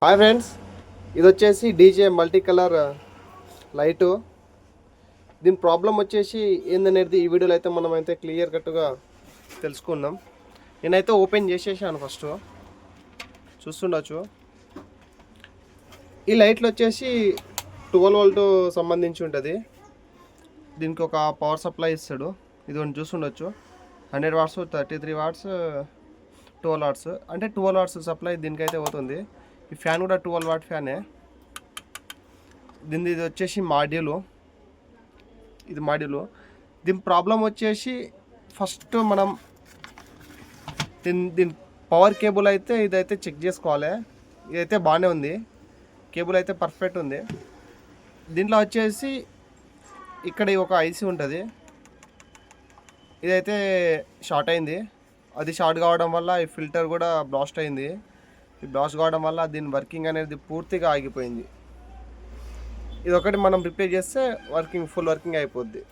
Hi friends, ఇది వచ్చేసి DJ multi colour light. దీని ప్రాబ్లం వచ్చేసి ఏందనేది ఈ వీడియోలో అయితే మనం అయితే క్లియర్ కట్గా తెలుసుకుందాం. నేనైతే ఓపెన్ చేసేసాను. ఫస్ట్ చూస్తుండొచ్చు, ఈ లైట్లు వచ్చేసి 12 వోల్ట్ సంబంధించి ఉంటుంది. దీనికి ఒక పవర్ సప్లై ఇస్తాడు. ఇది ఒకటి చూస్తుండొచ్చు, 100 వాట్స్, 33 వాట్స్, 12 వాట్స్. అంటే 12 వాట్స్ సప్లై దీనికైతే అవుతుంది. ఈ ఫ్యాన్ కూడా 12 వాట్ ఫ్యానే. దీని ఇది వచ్చేసి మాడ్యూలు. ఇది మాడ్యూలు. దీని ప్రాబ్లం వచ్చేసి ఫస్ట్ మనం దీని పవర్ కేబుల్ అయితే ఇదైతే చెక్ చేసుకోవాలి. ఇదైతే బాగానే ఉంది, కేబుల్ అయితే పర్ఫెక్ట్ ఉంది. దీంట్లో వచ్చేసి ఇక్కడ ఒక ఐసీ ఉంటుంది, ఇదైతే షార్ట్ అయింది. అది షార్ట్ కావడం వల్ల ఈ ఫిల్టర్ కూడా బ్లాస్ట్ అయింది. ఈ బ్లాస్ట్ కావడం వల్ల దీని వర్కింగ్ అనేది పూర్తిగా ఆగిపోయింది. ఇది ఒకటి మనం రిపేర్ చేస్తే ఫుల్ వర్కింగ్ అయిపోద్ది.